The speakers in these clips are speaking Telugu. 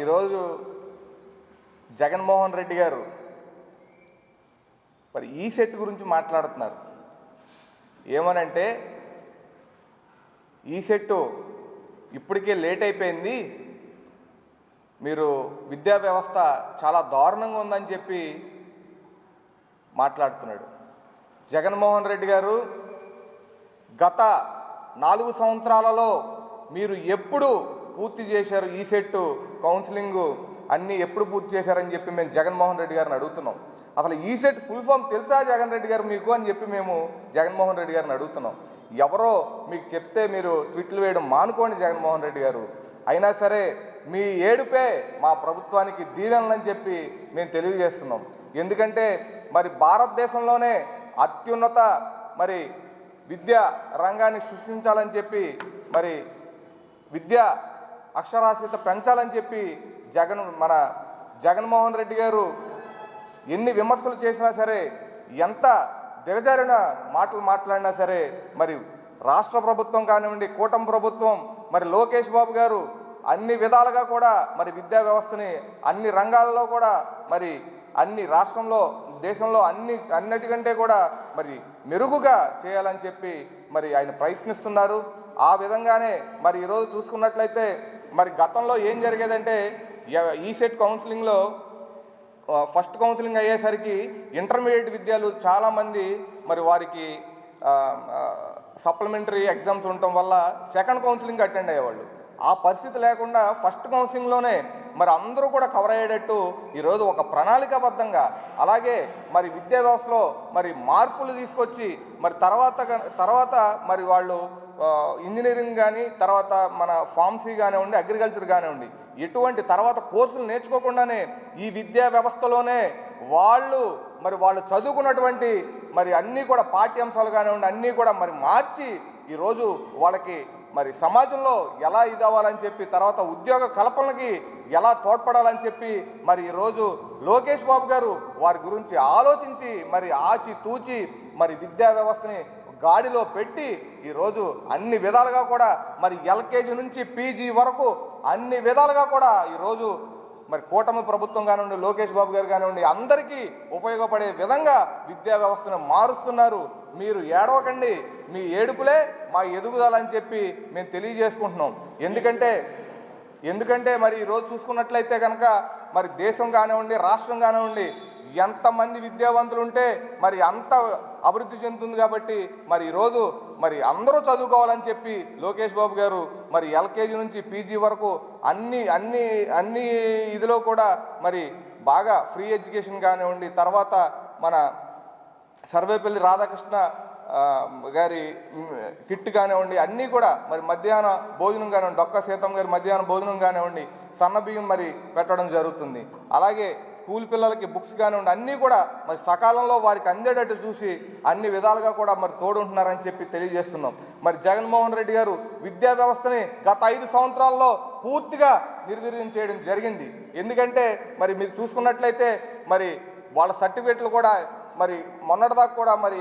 ఈరోజు జగన్మోహన్ రెడ్డి గారు మరి ఈ సెట్ గురించి మాట్లాడుతున్నారు. ఏమనంటే ఈ సెట్ ఇప్పటికే లేట్ అయిపోయింది, మీరు విద్యా వ్యవస్థ చాలా దారుణంగా ఉందని చెప్పి మాట్లాడుతున్నాడు. జగన్మోహన్ రెడ్డి గారు గత 4 సంవత్సరాలలో మీరు ఎప్పుడు పూర్తి చేశారు ఈ సెట్ కౌన్సిలింగ్ అన్నీ ఎప్పుడు పూర్తి చేశారని చెప్పి మేము జగన్మోహన్ రెడ్డి గారిని అడుగుతున్నాం. అసలు ఈ సెట్ ఫుల్ ఫామ్ తెలుసా జగన్ రెడ్డి గారు మీకు అని చెప్పి మేము జగన్మోహన్ రెడ్డి గారిని అడుగుతున్నాం. ఎవరో మీకు చెప్తే మీరు ట్వీట్లు వేయడం మానుకోండి జగన్మోహన్ రెడ్డి గారు. అయినా సరే మీ ఏడుపే మా ప్రభుత్వానికి దీవెనలని చెప్పి మేము తెలియజేస్తున్నాం. ఎందుకంటే మరి భారతదేశంలోనే అత్యున్నత మరి విద్యా రంగాన్ని సృష్టించాలని చెప్పి మరి విద్యా అక్షరాస్యత పెంచాలని చెప్పి మన జగన్మోహన్ రెడ్డి గారు ఎన్ని విమర్శలు చేసినా సరే, ఎంత దిగజారిన మాటలు మాట్లాడినా సరే, మరి రాష్ట్ర ప్రభుత్వం కానివ్వండి, కూటమి ప్రభుత్వం, మరి లోకేష్ బాబు గారు అన్ని విధాలుగా కూడా మరి విద్యా వ్యవస్థని అన్ని రంగాల్లో కూడా మరి అన్ని రాష్ట్రంలో దేశంలో అన్నిటికంటే కూడా మరి మెరుగుగా చేయాలని చెప్పి మరి ఆయన ప్రయత్నిస్తున్నారు. ఆ విధంగానే మరి ఈరోజు చూసుకున్నట్లయితే మరి గతంలో ఏం జరిగేదంటే ఈ సెట్ కౌన్సిలింగ్లో ఫస్ట్ కౌన్సిలింగ్ అయ్యేసరికి ఇంటర్మీడియట్ విద్యాలు చాలామంది మరి వారికి సప్లిమెంటరీ ఎగ్జామ్స్ ఉండటం వల్ల సెకండ్ కౌన్సిలింగ్ అటెండ్ అయ్యేవాళ్ళు. ఆ పరిస్థితి లేకుండా ఫస్ట్ కౌన్సిలింగ్లోనే మరి అందరూ కూడా కవర్ అయ్యేటట్టు ఈరోజు ఒక ప్రణాళికాబద్ధంగా, అలాగే మరి విద్యా వ్యవస్థలో మరి మార్పులు తీసుకొచ్చి మరి తర్వాత మరి వాళ్ళు ఇంజనీరింగ్ కానీ, తర్వాత మన ఫార్మసీ కానివ్వండి, అగ్రికల్చర్ కానివ్వండి, ఎటువంటి తర్వాత కోర్సులు నేర్చుకోకుండానే ఈ విద్యా వ్యవస్థలోనే వాళ్ళు చదువుకున్నటువంటి మరి అన్నీ కూడా పాఠ్యాంశాలు కానివ్వండి అన్నీ కూడా మరి మార్చి ఈరోజు వాళ్ళకి మరి సమాజంలో ఎలా ఇదవ్వాలని చెప్పి, తర్వాత ఉద్యోగ కల్పనకి ఎలా తోడ్పడాలని చెప్పి మరి ఈరోజు లోకేష్ బాబు గారు వారి గురించి ఆలోచించి మరి ఆచితూచి మరి విద్యా వ్యవస్థని గాడిలో పెట్టి ఈరోజు అన్ని విధాలుగా కూడా మరి ఎల్కేజీ నుంచి పీజీ వరకు అన్ని విధాలుగా కూడా ఈరోజు మరి కూటమి ప్రభుత్వం కానివ్వండి, లోకేష్ బాబు గారు కానివ్వండి, అందరికీ ఉపయోగపడే విధంగా విద్యా వ్యవస్థను మారుస్తున్నారు. మీరు ఏడవకండి, మీ ఏడుపులే మా ఎదుగుదల అని చెప్పి మేము తెలియజేసుకుంటున్నాం. ఎందుకంటే మరి ఈరోజు చూసుకున్నట్లయితే కనుక మరి దేశం కానివ్వండి, రాష్ట్రం కానివ్వండి, ఎంతమంది విద్యావంతులు ఉంటే మరి అంత అభివృద్ధి చెందుతుంది. కాబట్టి మరి ఈరోజు మరి అందరూ చదువుకోవాలని చెప్పి లోకేష్ బాబు గారు మరి ఎల్కేజీ నుంచి పీజీ వరకు అన్ని ఇదిలో కూడా మరి బాగా ఫ్రీ ఎడ్యుకేషన్ కానివ్వండి, తర్వాత మన సర్వేపల్లి రాధాకృష్ణ గారి కిట్ కానివ్వండి, అన్నీ కూడా మరి మధ్యాహ్న భోజనం కానివ్వండి, డొక్క సీతమ్మ గారి మధ్యాహ్న భోజనం కానివ్వండి, సన్నబియ్యం మరి పెట్టడం జరుగుతుంది. అలాగే స్కూల్ పిల్లలకి బుక్స్ కానివ్వండి అన్నీ కూడా మరి సకాలంలో వారికి అందేటట్టు చూసి అన్ని విధాలుగా కూడా మరి తోడుంటున్నారని చెప్పి తెలియజేస్తున్నాం. మరి జగన్మోహన్ రెడ్డి గారు విద్యా వ్యవస్థని గత 5 సంవత్సరాల్లో పూర్తిగా నిర్వీర్యం చేయడం జరిగింది. ఎందుకంటే మరి మీరు చూసుకున్నట్లయితే మరి వాళ్ళ సర్టిఫికేట్లు కూడా మరి మొన్నటిదాకా కూడా మరి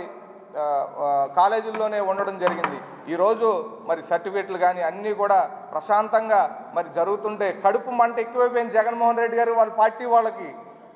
కాలేజీల్లోనే ఉండడం జరిగింది. ఈరోజు మరి సర్టిఫికేట్లు కానీ అన్నీ కూడా ప్రశాంతంగా మరి జరుగుతుంటే కడుపు మంట ఎక్కువైపోయింది జగన్మోహన్ రెడ్డి గారు వాళ్ళ పార్టీ వాళ్ళకి.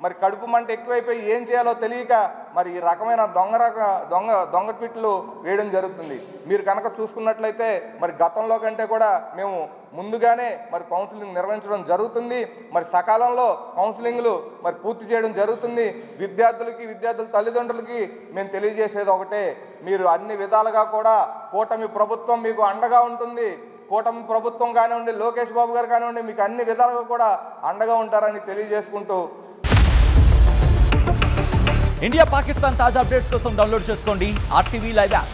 మరి కడుపు మంట ఎక్కువైపోయి ఏం చేయాలో తెలియక మరి ఈ రకమైన దొంగ ట్వీట్లు వేయడం జరుగుతుంది. మీరు కనుక చూసుకున్నట్లయితే మరి గతంలో కంటే కూడా మేము ముందుగానే మరి కౌన్సిలింగ్ నిర్వహించడం జరుగుతుంది. మరి సకాలంలో కౌన్సిలింగ్లు మరి పూర్తి చేయడం జరుగుతుంది. విద్యార్థుల తల్లిదండ్రులకి మేము తెలియజేసేది ఒకటే, మీరు అన్ని విధాలుగా కూడా కూటమి ప్రభుత్వం మీకు అండగా ఉంటుంది. కూటమి ప్రభుత్వం కానివ్వండి, లోకేష్ బాబు గారు కానివ్వండి, మీకు అన్ని విధాలుగా కూడా అండగా ఉంటారని తెలియజేసుకుంటూ ఇండియా పాకిస్తాన్ తాజా అప్డేట్స్ కోసం డౌన్లోడ్ చేసుకోండి RTV లైవ్ యాప్.